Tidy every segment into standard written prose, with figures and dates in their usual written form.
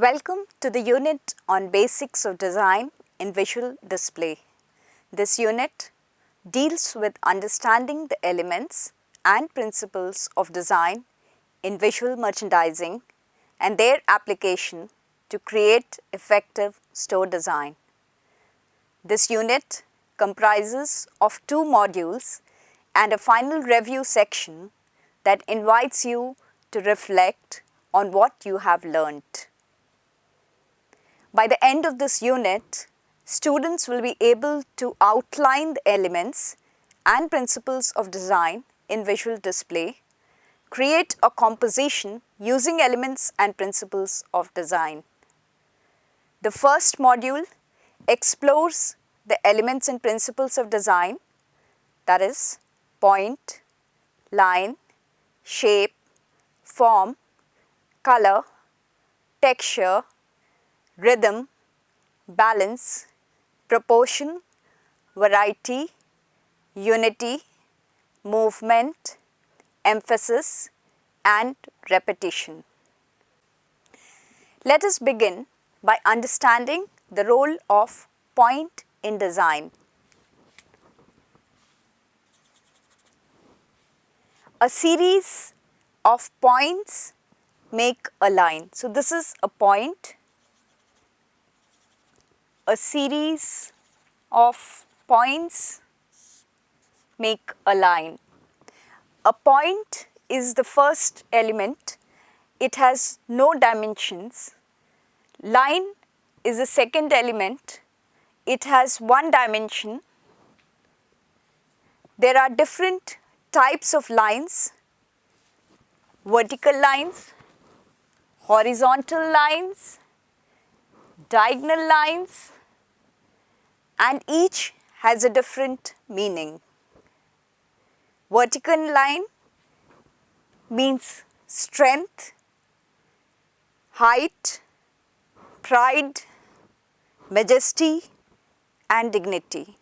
Welcome to the unit on Basics of Design in Visual Display. This unit deals with understanding the elements and principles of design in visual merchandising and their application to create effective store design. This unit comprises of 2 modules and a final review section that invites you to reflect on what you have learnt. By the end of this unit, students will be able to outline the elements and principles of design in visual display, create a composition using elements and principles of design. The first module explores the elements and principles of design, that is, point, line, shape, form, color, texture, rhythm, balance, proportion, variety, unity, movement, emphasis, and repetition. Let us begin by understanding the role of point in design. A series of points make a line. So, this is a point. A series of points make a line. A point is the first element. It has no dimensions. Line is the second element. It has one dimension. There are different types of lines: vertical lines, horizontal lines, diagonal lines, and each has a different meaning. Vertical line means strength, height, pride, majesty, and dignity.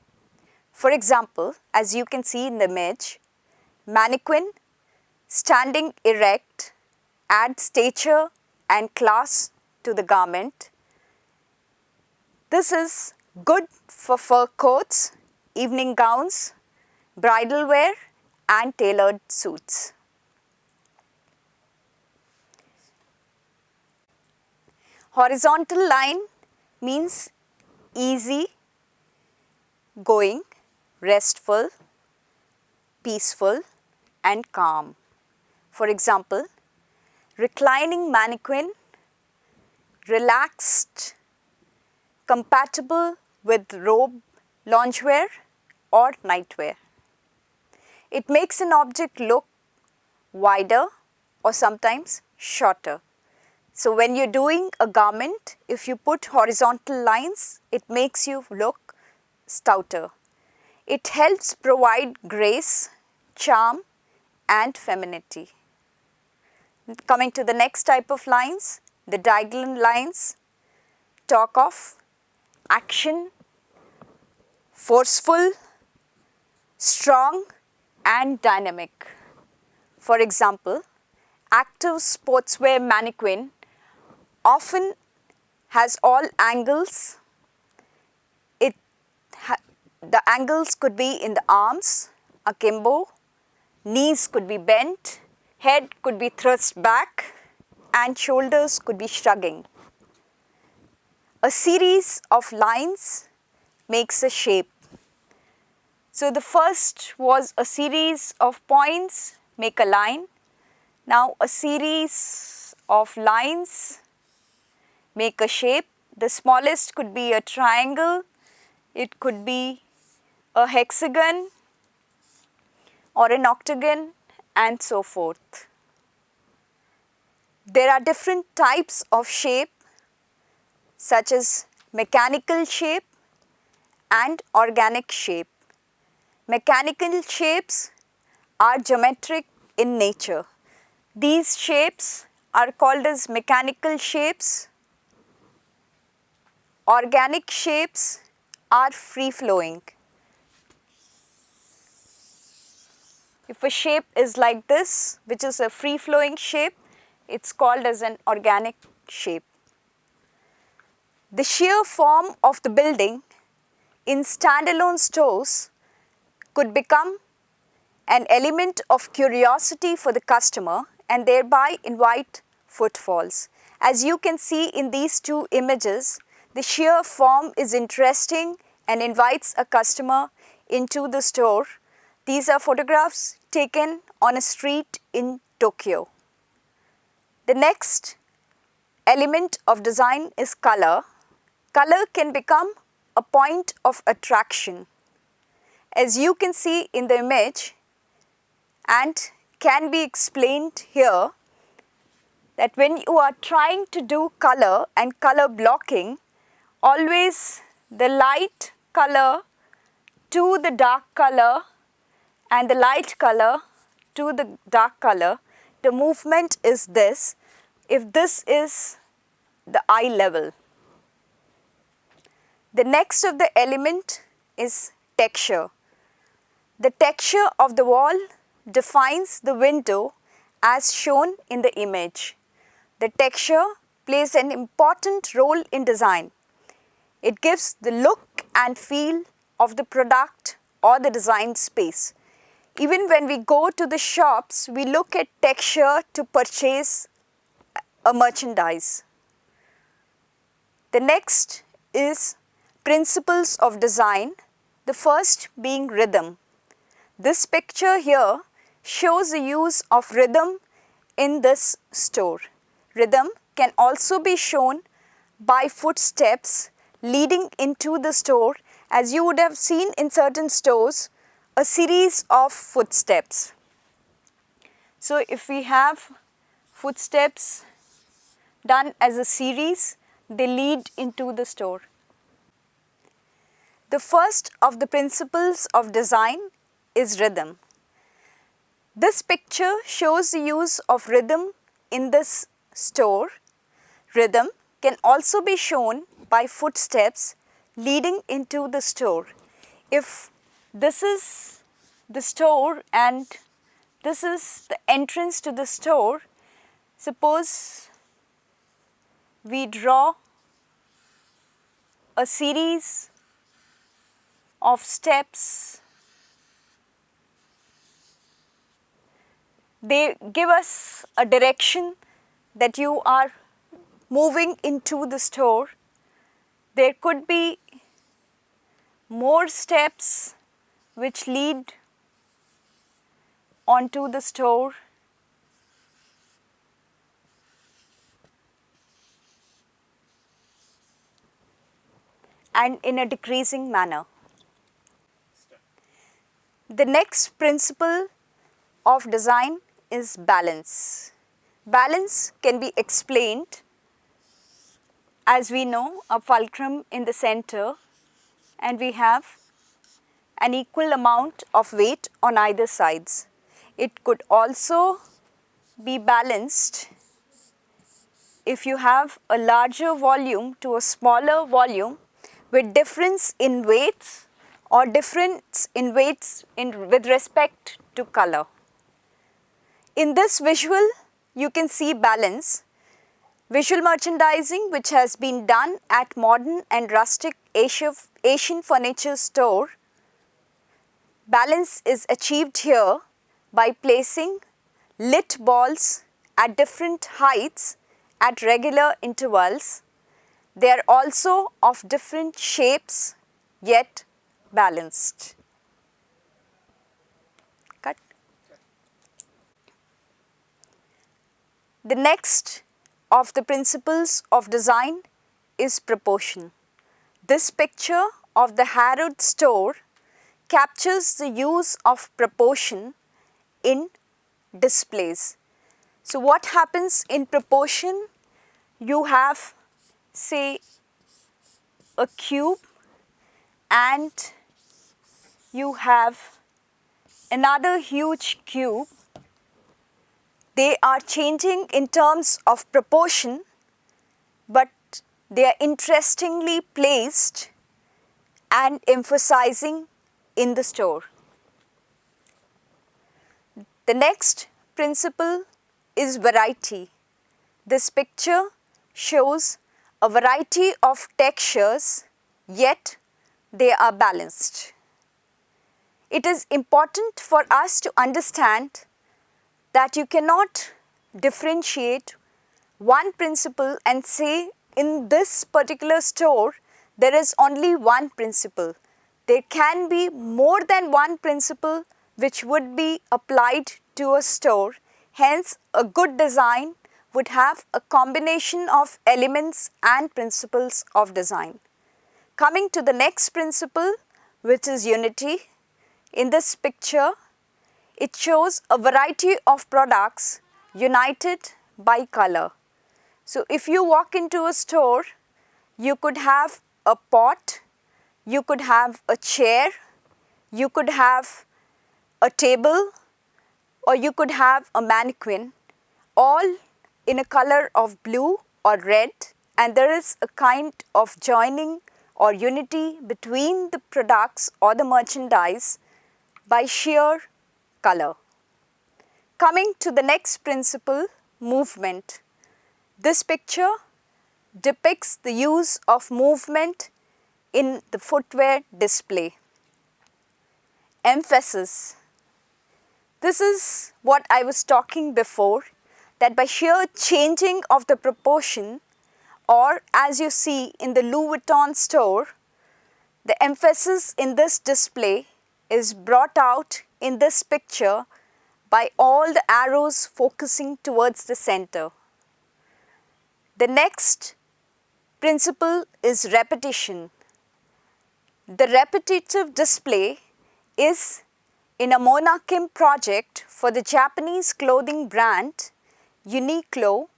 For example, as you can see in the image, mannequin standing erect adds stature and class to the garment. This is good for fur coats, evening gowns, bridal wear, and tailored suits. Horizontal line means easy going, restful, peaceful, and calm. For example, reclining mannequin, relaxed, compatible with robe, loungewear, or nightwear. It makes an object look wider or sometimes shorter. So, when you are doing a garment, if you put horizontal lines, it makes you look stouter. It helps provide grace, charm, and femininity. Coming to the next type of lines, the diagonal lines talk of action, forceful, strong, and dynamic. For example, active sportswear mannequin often has all angles. The angles could be in the arms, akimbo, knees could be bent, head could be thrust back, and shoulders could be shrugging. A series of lines makes a shape. So, the first was a series of points make a line. Now, a series of lines make a shape. The smallest could be a triangle, it could be a hexagon or an octagon, and so forth. There are different types of shape, such as mechanical shape and organic shape. Mechanical shapes are geometric in nature. These shapes are called as mechanical shapes. Organic shapes are free-flowing. If a shape is like this, which is a free-flowing shape, it's called as an organic shape. The sheer form of the building in standalone stores could become an element of curiosity for the customer and thereby invite footfalls. As you can see in these two images, the sheer form is interesting and invites a customer into the store. These are photographs taken on a street in Tokyo. The next element of design is color. Color can become a point of attraction. As you can see in the image and can be explained here, that when you are trying to do color and color blocking, always the light color to the dark color and the light color to the dark color, the movement is this, if this is the eye level. The next of the element is texture. The texture of the wall defines the window as shown in the image. The texture plays an important role in design. It gives the look and feel of the product or the design space. Even when we go to the shops, we look at texture to purchase a merchandise. The next is principles of design, the first being rhythm. This picture here shows the use of rhythm in this store. Rhythm can also be shown by footsteps leading into the store, as you would have seen in certain stores, a series of footsteps. So if we have footsteps done as a series, they lead into the store. The first of the principles of design is rhythm. This picture shows the use of rhythm in this store. Rhythm can also be shown by footsteps leading into the store. If this is the store and this is the entrance to the store, suppose we draw a series of steps. They give us a direction that you are moving into the store. There could be more steps which lead onto the store. And in a decreasing manner. The next principle of design is balance. Balance can be explained as we know, a fulcrum in the center, and we have an equal amount of weight on either sides. It could also be balanced if you have a larger volume to a smaller volume with difference in weights or difference in weights with respect to color. In this visual, you can see balance. Visual merchandising, which has been done at modern and rustic Asian furniture store. Balance is achieved here by placing lit balls at different heights at regular intervals. They are also of different shapes, yet balanced. Cut. The next of the principles of design is proportion. This picture of the Harrods store captures the use of proportion in displays. So what happens in proportion? You have, say, a cube and you have another huge cube. They are changing in terms of proportion, but they are interestingly placed and emphasizing in the store. The next principle is variety. This picture shows a variety of textures, yet they are balanced. It is important for us to understand that you cannot differentiate one principle and say in this particular store there is only one principle. There can be more than one principle which would be applied to a store. Hence, a good design would have a combination of elements and principles of design. Coming to the next principle, which is unity. In this picture, it shows a variety of products united by color. So if you walk into a store, you could have a pot, you could have a chair, you could have a table, or you could have a mannequin, all in a color of blue or red, and there is a kind of joining or unity between the products or the merchandise by sheer color. Coming to the next principle, movement. This picture depicts the use of movement in the footwear display. Emphasis. This is what I was talking before, that by sheer changing of the proportion, or as you see in the Louis Vuitton store, the emphasis in this display is brought out in this picture by all the arrows focusing towards the center. The next principle is repetition. The repetitive display is in a Monakim project for the Japanese clothing brand Uniqlo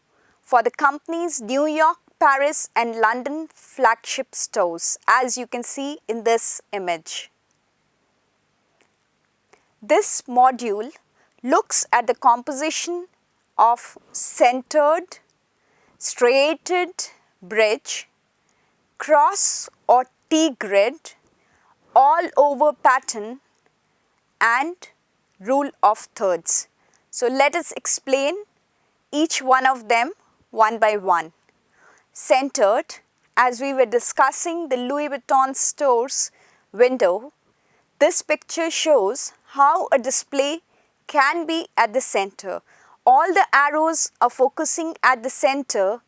for the company's New York, Paris and London flagship stores, as you can see in this image. This module looks at the composition of centered, striated bridge, cross or T-grid, all over pattern and rule of thirds. So let us explain each one of them one by one. Centered, as we were discussing the Louis Vuitton store's window, this picture shows how a display can be at the center. All the arrows are focusing at the center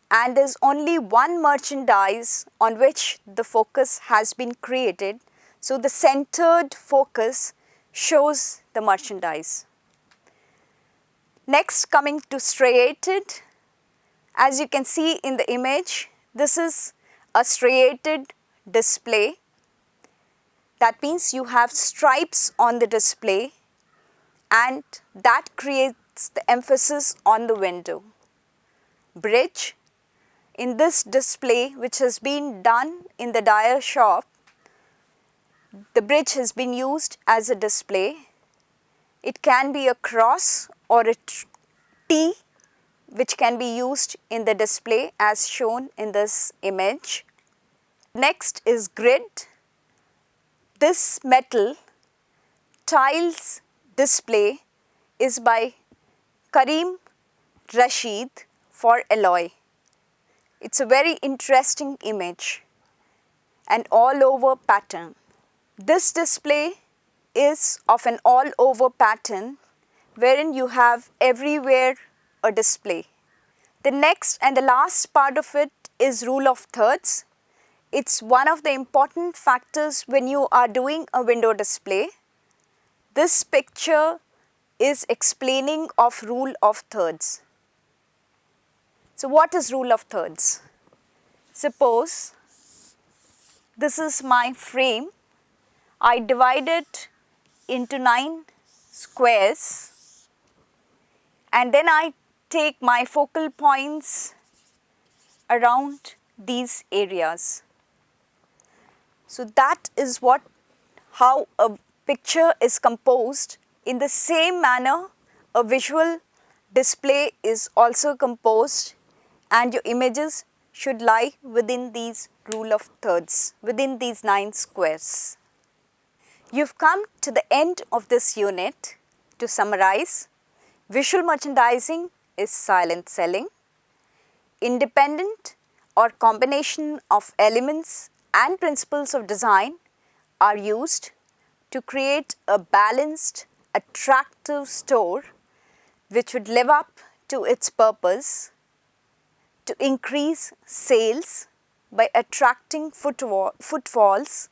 and there's only one merchandise on which the focus has been created. So the centered focus shows the merchandise. Next, coming to striated. As you can see in the image, this is a striated display. That means you have stripes on the display and that creates the emphasis on the window. Bridge. In this display, which has been done in the dyer shop, the bridge has been used as a display. It can be a cross or a T, which can be used in the display as shown in this image. Next is grid. This metal tiles display is by Karim Rashid for alloy. It's a very interesting image, an all over pattern. This display is of an all over pattern wherein you have everywhere a display. The next and the last part of it is rule of thirds. It's one of the important factors when you are doing a window display. This picture is explaining of rule of thirds. So what is rule of thirds? Suppose this is my frame. I divide it into 9 squares and then I take my focal points around these areas. So that is how a picture is composed. In the same manner, a visual display is also composed and your images should lie within these rule of thirds, within these 9 squares. You've come to the end of this unit. To summarize, visual merchandising is silent selling. Independent or combination of elements and principles of design are used to create a balanced, attractive store which would live up to its purpose to increase sales by attracting footfalls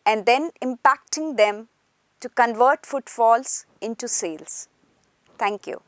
and then impacting them to convert footfalls into sales. Thank you.